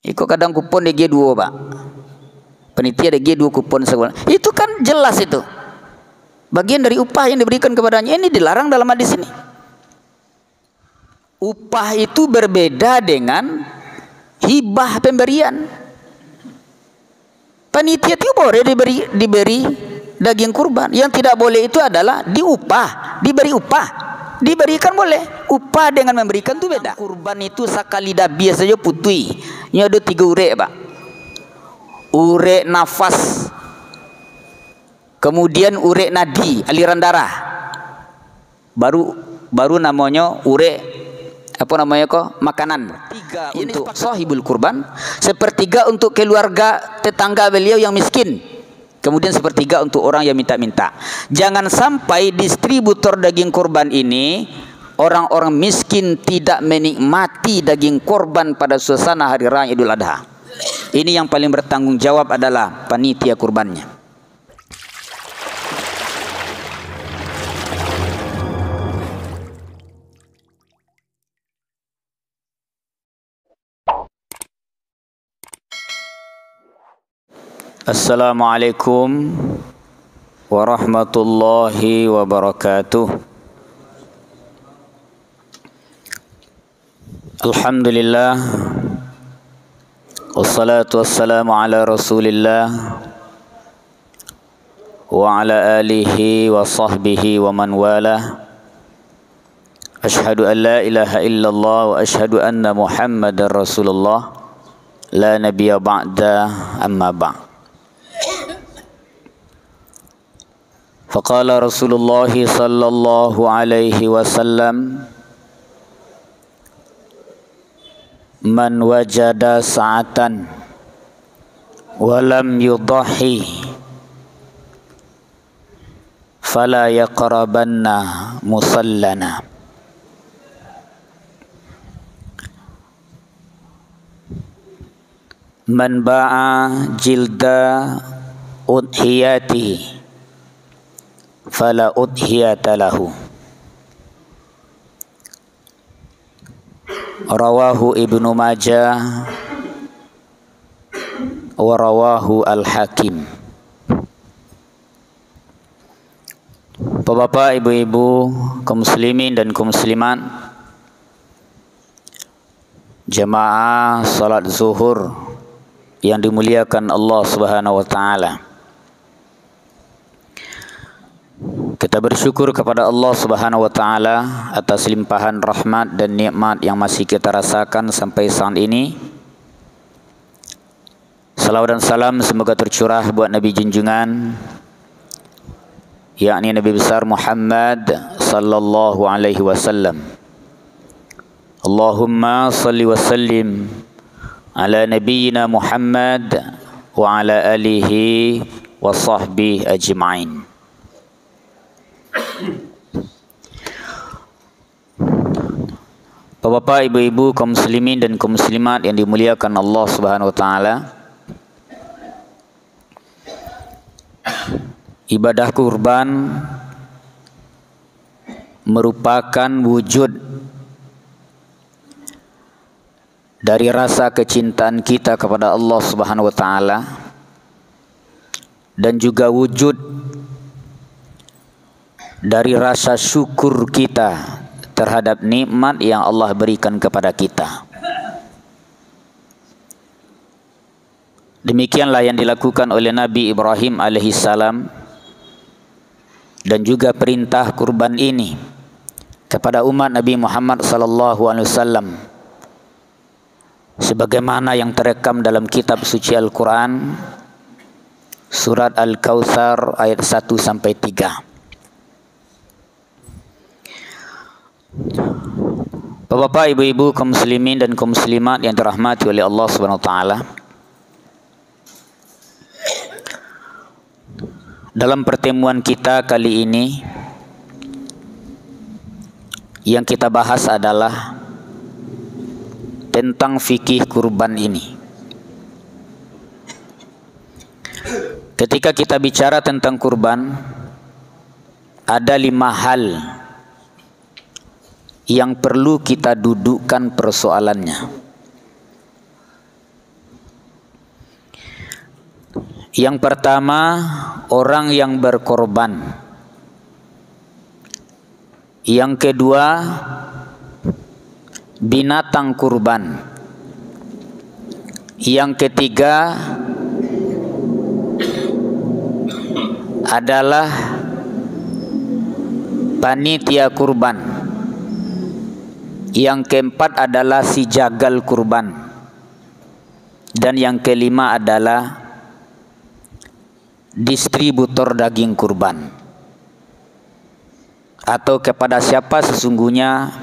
Iko kadang kupon DG 2, Pak. Panitia DG 2 kupon sebulan. Itu kan jelas itu. Bagian dari upah yang diberikan kepadanya. Ini dilarang dalam hadis ini. Upah itu berbeda dengan hibah pemberian. Panitia itu boleh diberi daging kurban. Yang tidak boleh itu adalah diupah, diberi upah. Diberikan boleh. Upah dengan memberikan itu beda. Kurban itu sekali dabias saja putui. Ini ada 3 urek, Pak. Urek nafas, kemudian urek nadi, aliran darah. Baru namanya urek apa namanya kok? Makanan. 3 untuk sahibul kurban, 1/3 untuk keluarga tetangga beliau yang miskin. Kemudian 1/3 untuk orang yang minta-minta. Jangan sampai distributor daging kurban ini orang-orang miskin tidak menikmati daging kurban pada suasana hari raya Idul Adha. Ini yang paling bertanggung jawab adalah panitia kurbannya. Assalamualaikum warahmatullahi wabarakatuh. Alhamdulillah, wassalatu wassalamu ala rasulillah wa ala alihi wa sahbihi wa man wala. Ashhadu an la ilaha illallah wa ashhadu anna muhammadar rasulullah la nabiyya ba'da amma ba'd. Faqala Rasulullah sallallahu alaihi wasallam, man wajada sa'atan wa lam yudahi fala yaqrabanna musallana. Man ba'a jilda udhiyati fala udhiyata lahu. Rawahu Ibnu Majah wa rawahu Al-Hakim. Bapak, ibu-ibu, kaum muslimin dan kaum muslimat, jamaah salat zuhur yang dimuliakan Allah Subhanahu wa taala. Kita bersyukur kepada Allah Subhanahu wa taala atas limpahan rahmat dan nikmat yang masih kita rasakan sampai saat ini. Salawat dan salam semoga tercurah buat Nabi junjungan, yakni Nabi besar Muhammad sallallahu alaihi wasallam. Allahumma salli wa sallim ala nabiyyina Muhammad wa ala alihi wa sahbihi ajma'in. Bapak, ibu-ibu, kaum muslimin dan kaum muslimat yang dimuliakan Allah Subhanahu wa taala. Ibadah kurban merupakan wujud dari rasa kecintaan kita kepada Allah Subhanahu wa taala dan juga wujud dari rasa syukur kita terhadap nikmat yang Allah berikan kepada kita. Demikianlah yang dilakukan oleh Nabi Ibrahim alaihissalam, dan juga perintah kurban ini kepada umat Nabi Muhammad sallallahu alaihi wasallam sebagaimana yang terekam dalam kitab suci Al-Quran surat Al-Kautsar ayat 1 sampai 3. Bapak, ibu-ibu, kaum muslimin dan kaum muslimat yang dirahmati oleh Allah Subhanahu wa taala. Dalam pertemuan kita kali ini yang kita bahas adalah tentang fikih kurban ini. Ketika kita bicara tentang kurban, ada 5 hal yang perlu kita dudukkan persoalannya. Yang pertama, orang yang berkorban. Yang kedua, binatang kurban. Yang ketiga adalah panitia kurban. Yang keempat adalah si jagal kurban. Dan yang kelima adalah distributor daging kurban, atau kepada siapa sesungguhnya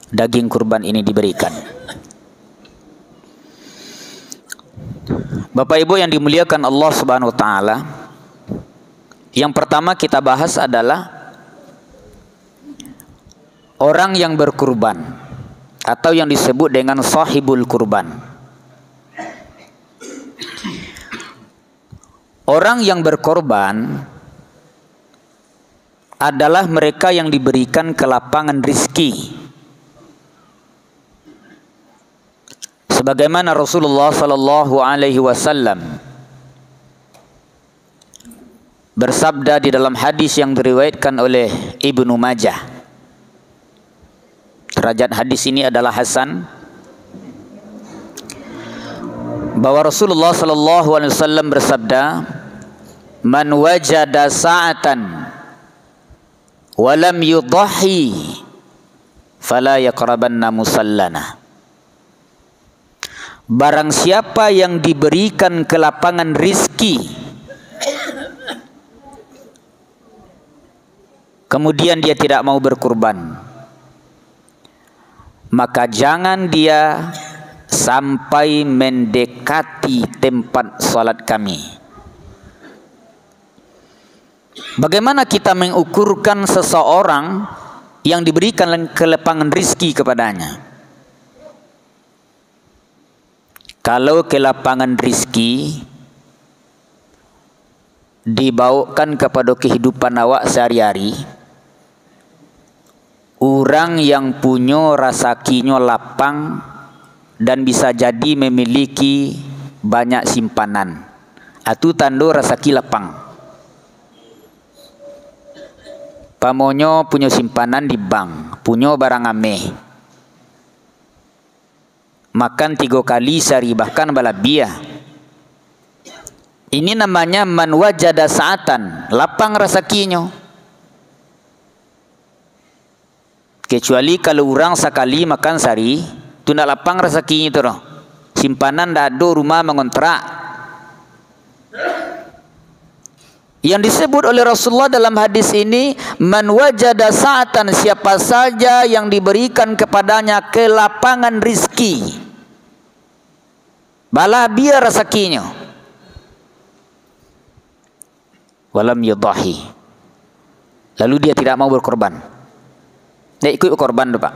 daging kurban ini diberikan. Bapak Ibu yang dimuliakan Allah Subhanahu wa taala, yang pertama kita bahas adalah orang yang berkurban atau yang disebut dengan sahibul kurban. Orang yang berkorban adalah mereka yang diberikan kelapangan rizki. Sebagaimana Rasulullah sallallahu alaihi wasallam bersabda di dalam hadis yang diriwayatkan oleh Ibnu Majah. Derajat hadis ini adalah hasan, bahwa Rasulullah sallallahu alaihi wasallam bersabda, "Man wajada sa'atan wa lam yudhi fala yaqrabanna musallana." Barang siapa yang diberikan kelapangan rizki kemudian dia tidak mau berkurban, maka jangan dia sampai mendekati tempat salat kami. Bagaimana kita mengukurkan seseorang yang diberikan kelapangan rizki kepadanya? Kalau kelapangan rizki dibawakan kepada kehidupan awak sehari-hari, orang yang punya rasakinya lapang dan bisa jadi memiliki banyak simpanan, itu tanda rasaki lapang. Pamonyo punya simpanan di bank, punya barang ameh, makan 3 kali sehari bahkan balabia. Ini namanya man wajada sa'atan, lapang rasakinya. Kecuali kalau orang sekali makan sehari, itu nak lapang rasakinya itu loh. Simpanan dah ada, rumah mengontrak. Yang disebut oleh Rasulullah dalam hadis ini, man wajada sa'atan, siapa saja yang diberikan kepadanya kelapangan rizki, balah biar rezekinya, walam yudahi, lalu dia tidak mau berkorban, dia ikut berkorban Pak.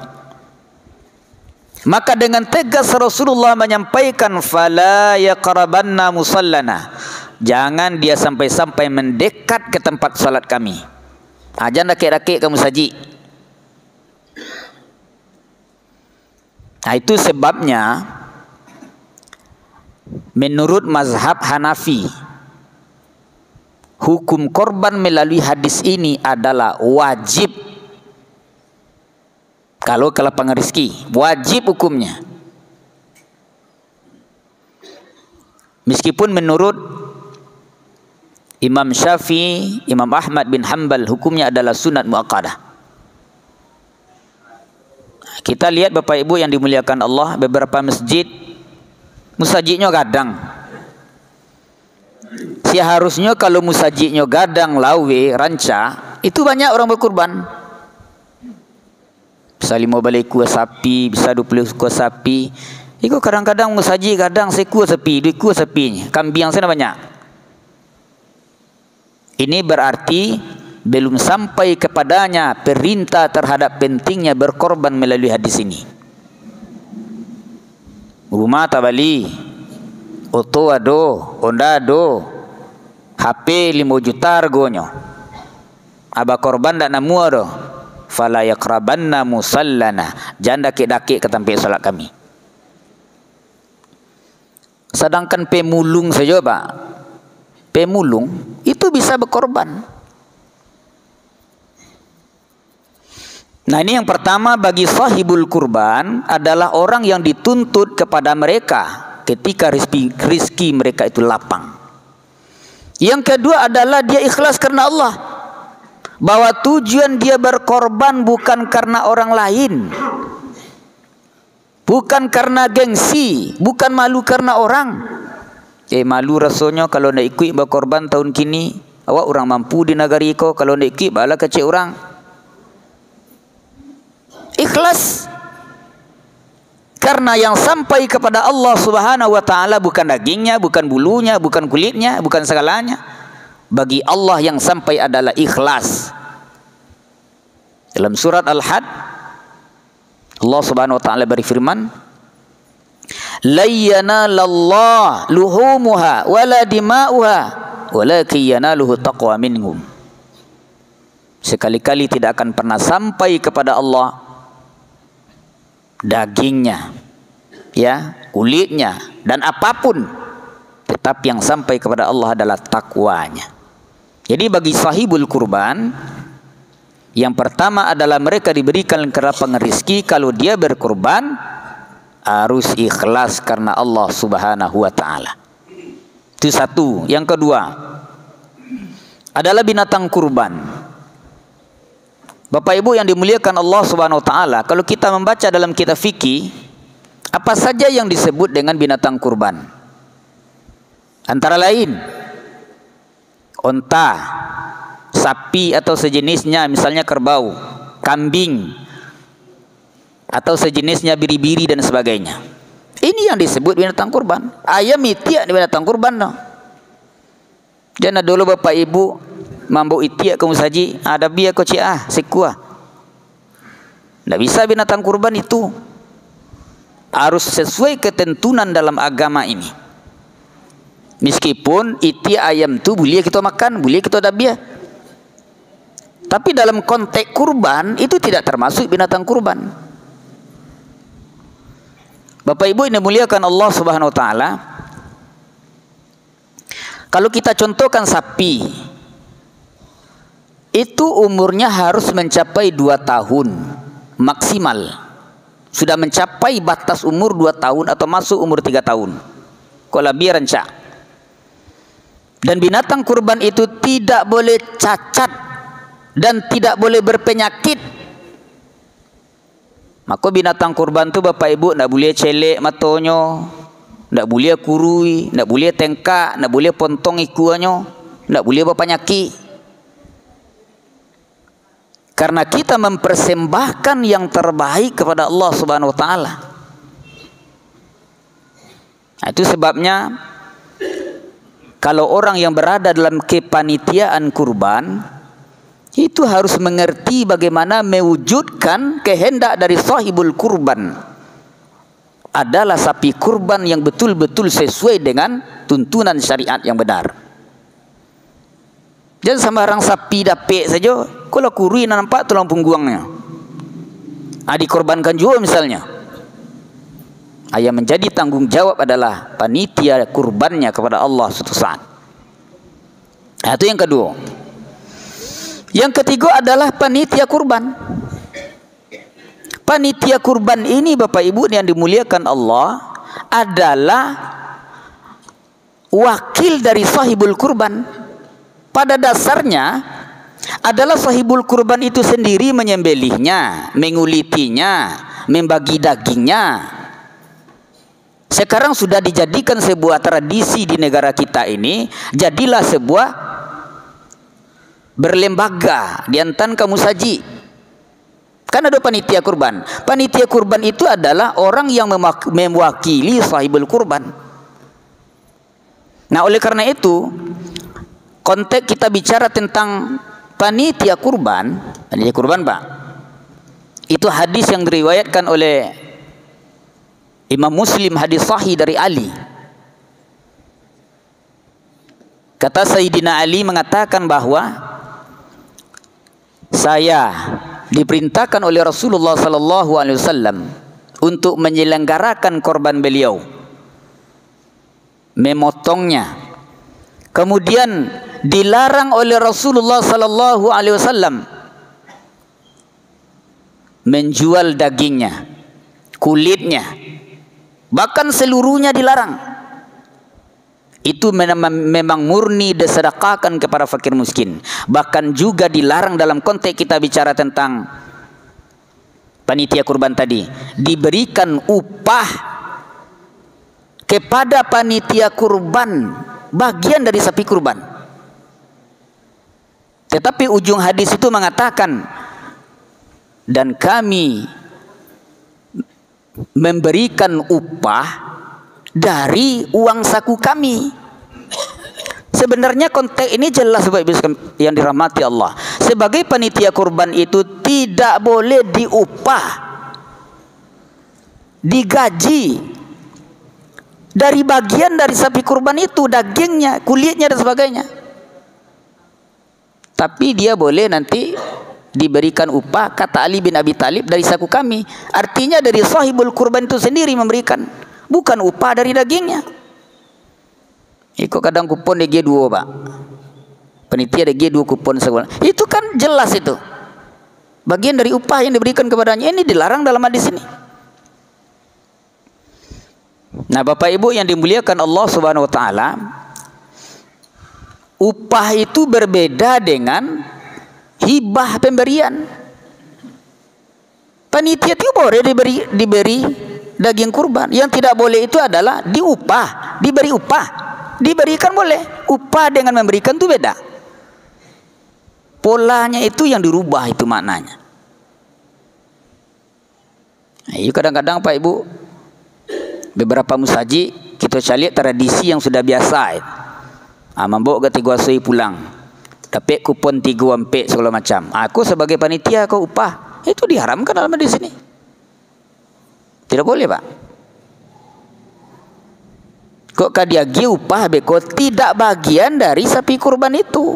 Maka dengan tegas Rasulullah menyampaikan, fala yaqrabanna musallana, jangan dia sampai-sampai mendekat ke tempat salat kami. Jangan dakik-dakik kamu saji. Nah, itu sebabnya menurut mazhab Hanafi, hukum korban melalui hadis ini adalah wajib. Kalau kelapangan rezeki, wajib hukumnya. Meskipun menurut Imam Syafi'i, Imam Ahmad bin Hanbal, hukumnya adalah sunat muakkadah. Kita lihat Bapak Ibu yang dimuliakan Allah, beberapa masjid musajidnya gadang. Seharusnya kalau musajidnya gadang, lawe, ranca, itu banyak orang berkurban. Bisa 5 balai kuah sapi, bisa 20 kuah sapi. Itu kadang-kadang musajid gadang sekuah sapi, 2 kuah sapinya. Kambing sana banyak. Ini berarti belum sampai kepadanya perintah terhadap pentingnya berkorban melalui hadis ini. Rumah tabali, oto ado, onda ado, HP 5 juta harganya. Aba korban tak namu ado. Fala yaqrabanna musallana, jangan dakik-dakik ke tempat salat kami. Sedangkan pemulung saja Pak, pemulung, itu bisa berkorban. Nah, ini yang pertama, bagi sahibul kurban adalah orang yang dituntut kepada mereka ketika rizki mereka itu lapang. Yang kedua adalah dia ikhlas karena Allah, bahwa tujuan dia berkorban bukan karena orang lain, bukan karena gengsi, bukan malu karena orang. Malu rasanya kalau nak ikut berkorban tahun kini, awak orang mampu di negari ko, kalau nak ikut bala kecil orang. Ikhlas karena yang sampai kepada Allah Subhanahu wa taala bukan dagingnya, bukan bulunya, bukan kulitnya, bukan segalanya. Bagi Allah yang sampai adalah ikhlas. Dalam surat Al-Had, Allah Subhanahu wa taala berfirman, "La yanalallah luhumuha wala dima'uha walakin yanaluhu taqwa minhum." Sekali-kali tidak akan pernah sampai kepada Allah dagingnya, ya, kulitnya dan apapun, tetapi yang sampai kepada Allah adalah takwanya. Jadi bagi sahibul kurban, yang pertama adalah mereka diberikan kelapangan rezeki kalau dia berkurban harus ikhlas karena Allah Subhanahu wa taala. Itu satu. Yang kedua adalah binatang kurban. Bapak Ibu yang dimuliakan Allah Subhanahu wa taala, kalau kita membaca dalam kitab fikih, apa saja yang disebut dengan binatang kurban? Antara lain unta, sapi atau sejenisnya, misalnya kerbau, kambing atau sejenisnya, biri-biri dan sebagainya. Ini yang disebut binatang kurban. Ayam itiak binatang kurban no. Jangan dulu Bapak Ibu mambu itiak kamu saji, ada biar kau ciah sekua. Tidak bisa binatang kurban itu. Harus sesuai ketentuan dalam agama ini. Meskipun itiak ayam itu boleh kita makan, boleh kita dabiah. Tapi dalam konteks kurban itu tidak termasuk binatang kurban. Bapak Ibu yang dimuliakan Allah Subhanahu wa taala, kalau kita contohkan sapi, itu umurnya harus mencapai 2 tahun maksimal. Sudah mencapai batas umur 2 tahun atau masuk umur 3 tahun. Kalau biar rancak. Dan binatang kurban itu tidak boleh cacat dan tidak boleh berpenyakit. Maka binatang kurban itu Bapak Ibu tidak boleh celek matonyo, tidak boleh kurui, tidak boleh tengkak, tidak boleh pontong ikuanyo, tidak boleh berpenyakit. Karena kita mempersembahkan yang terbaik kepada Allah Subhanahu wa taala. Nah, itu sebabnya kalau orang yang berada dalam kepanitiaan kurban itu harus mengerti bagaimana mewujudkan kehendak dari sahibul kurban. Adalah sapi kurban yang betul-betul sesuai dengan tuntunan syariat yang benar. Jangan sembarang sapi dapik saja. Kalau kurui nampak tulang punggungnya, dikorbankan juga misalnya. Yang menjadi tanggung jawab adalah panitia kurbannya kepada Allah suatu saat. Nah, itu yang kedua. Yang ketiga adalah panitia kurban. Panitia kurban ini Bapak Ibu yang dimuliakan Allah adalah wakil dari sahibul kurban. Pada dasarnya adalah sahibul kurban itu sendiri menyembelihnya, mengulitinya, membagi dagingnya. Sekarang sudah dijadikan sebuah tradisi di negara kita ini, jadilah sebuah berlembaga diantan kamu saji. Kan ada panitia kurban. Panitia kurban itu adalah orang yang mewakili sahibul kurban. Nah, oleh karena itu konteks kita bicara tentang panitia kurban Pak, itu hadis yang diriwayatkan oleh Imam Muslim, hadis sahih dari Ali. Kata Sayyidina Ali mengatakan bahwa saya diperintahkan oleh Rasulullah sallallahu alaihi wasallam untuk menyelenggarakan korban beliau, memotongnya. Kemudian dilarang oleh Rasulullah sallallahu alaihi wasallam menjual dagingnya, kulitnya, bahkan seluruhnya dilarang. Itu memang murni disedekahkan kepada fakir miskin. Bahkan juga dilarang dalam konteks kita bicara tentang panitia kurban tadi, diberikan upah kepada panitia kurban bagian dari sapi kurban. Tetapi ujung hadis itu mengatakan, dan kami memberikan upah dari uang saku kami. Sebenarnya konteks ini jelas Bapak Ibu yang dirahmati Allah. Sebagai panitia kurban itu tidak boleh diupah, digaji dari bagian dari sapi kurban itu, dagingnya, kulitnya dan sebagainya. Tapi dia boleh nanti diberikan upah, kata Ali bin Abi Thalib, dari saku kami. Artinya dari sahibul kurban itu sendiri memberikan, bukan upah dari dagingnya. Ikut kadang kupon DG2 Pak, panitia DG2 kupon sebulan. Itu kan jelas itu bagian dari upah yang diberikan kepadanya. Ini dilarang dalam hadis ini. Nah Bapak Ibu yang dimuliakan Allah Subhanahu wa taala, upah itu berbeda dengan hibah, pemberian. Panitia itu boleh diberi daging kurban. Yang tidak boleh itu adalah diupah, diberi upah. Diberikan boleh, upah dengan memberikan itu beda. Polanya itu yang dirubah, itu maknanya. Nah, kadang-kadang Pak Ibu, beberapa musaji kita cari tradisi yang sudah biasa. Membawa ke Tiguasui pulang, tapi kupon 3 ampek segala macam. Aku sebagai panitia kau upah, itu diharamkan dalam di sini. Tidak boleh Pak. Kok kadiagi upah beko tidak bagian dari sapi kurban itu,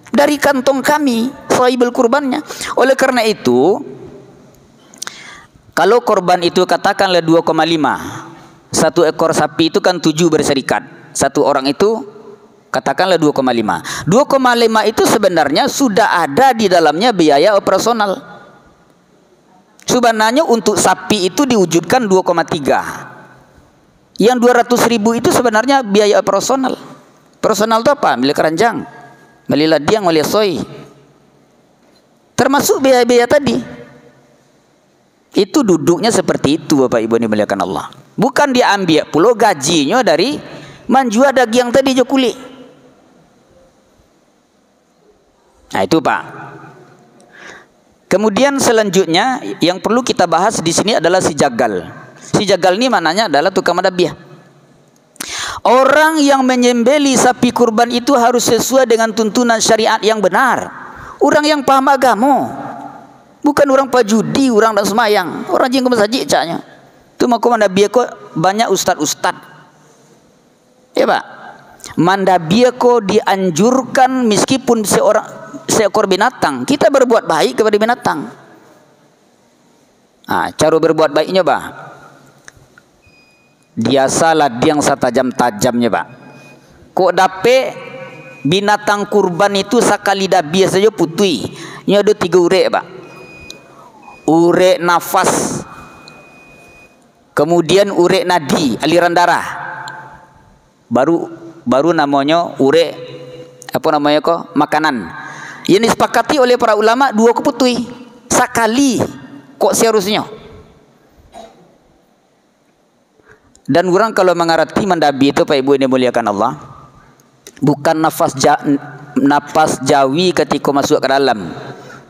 dari kantong kami sahibul kurbannya. Oleh karena itu, kalau korban itu katakanlah 2,5, satu ekor sapi itu kan 7 berserikat. Satu orang itu katakanlah 2,5. 2,5 itu sebenarnya sudah ada di dalamnya biaya operasional. Sebenarnya untuk sapi itu diwujudkan 2,3. Yang 200.000 itu sebenarnya biaya operasional. Operasional itu apa? Beli keranjang, beli ladiang, beli soy, termasuk biaya-biaya tadi. Itu duduknya seperti itu Bapak Ibu dimuliakan Allah. Bukan diambil pulau gajinya dari menjual daging tadi jo kulit. Nah itu Pak. Kemudian selanjutnya yang perlu kita bahas di sini adalah si jagal. Si jagal ini maknanya adalah tukang madabiah. Orang yang menyembeli sapi kurban itu harus sesuai dengan tuntunan syariat yang benar. Orang yang paham agama, bukan orang pajudi, orang tak semayang, orang jengkel saja caknya. Itu mau madabiah kok banyak ustad-ustad. Ya Pak, madabiah kok dianjurkan meskipun seekor binatang, kita berbuat baik kepada binatang. Nah, cara berbuat baiknya Pak, biasalah dia yang setajam-tajamnya Pak. Kok dapet binatang kurban itu sekali dah biasa saja putih. Ini ada 3 urek Pak. Urek nafas, kemudian urek nadi, aliran darah. Baru namanya urek apa namanya kok makanan. Yang disepakati oleh para ulama 2 keputui sekali kok seharusnya. Dan orang kalau mengarti mandabi itu Pak Ibu yang dimuliakan Allah, bukan nafas jawi ketika masuk ke dalam,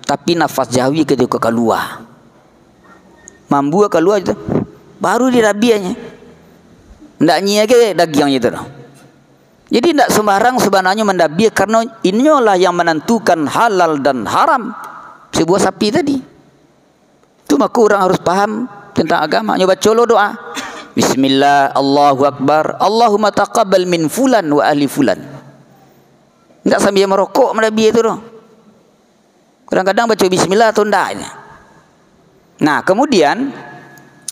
tapi nafas jawi ketika keluar. Mambu keluar itu baru dirabianya. Ndak nyia ke dagingnya itu. Jadi tidak sembarang sebenarnya mendabi, karena inilah yang menentukan halal dan haram sebuah sapi tadi. Itu maka orang harus paham tentang agama. Nyoba colo doa. Bismillah, Allahu Akbar, Allahumma taqabbal min fulan wa ahli fulan. Tidak sambil merokok mendabi itu doh. Kadang-kadang baca bismillah atau tidak. Nah kemudian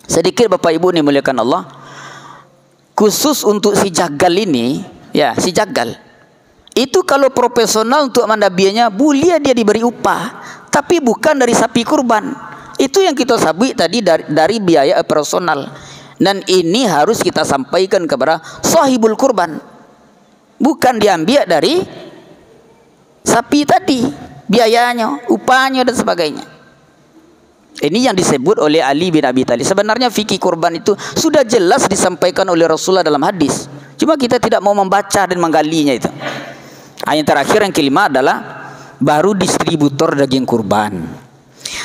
sedikit Bapak Ibu dimuliakan Allah, khusus untuk si jagal ini, ya si jagal Itu kalau profesional untuk mandabianya, boleh dia diberi upah, tapi bukan dari sapi kurban. Itu yang kita sabui tadi dari biaya operasional. Dan ini harus kita sampaikan kepada sahibul kurban. Bukan diambil dari sapi tadi, biayanya, upahnya dan sebagainya. Ini yang disebut oleh Ali bin Abi Thalib. Sebenarnya fikih kurban itu sudah jelas disampaikan oleh Rasulullah dalam hadis. Cuma kita tidak mau membaca dan menggalinya itu. Yang terakhir, yang kelima adalah baru distributor daging kurban.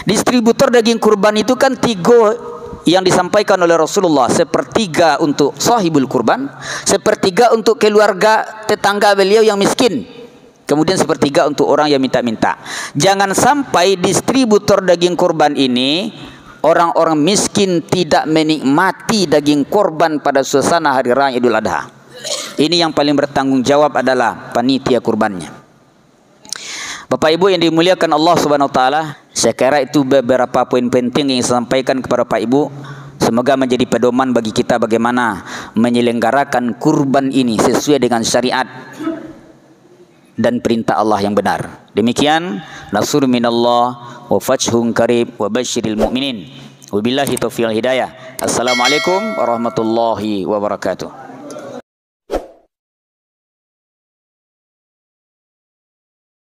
Distributor daging kurban itu kan 3 yang disampaikan oleh Rasulullah. 1/3 untuk sahibul kurban, 1/3 untuk keluarga tetangga beliau yang miskin, kemudian 1/3 untuk orang yang minta-minta. Jangan sampai distributor daging kurban ini orang-orang miskin tidak menikmati daging kurban pada suasana hari raya Idul Adha. Ini yang paling bertanggung jawab adalah panitia kurbannya. Bapak Ibu yang dimuliakan Allah Subhanahu wa taala, saya kira itu beberapa poin penting yang saya sampaikan kepada Pak Ibu. Semoga menjadi pedoman bagi kita bagaimana menyelenggarakan kurban ini sesuai dengan syariat dan perintah Allah yang benar. Demikian, nasrun minallah wa fathun qarib wa basyiril mu'minin. Wabillahi taufiq wal hidayah. Assalamualaikum warahmatullahi wabarakatuh.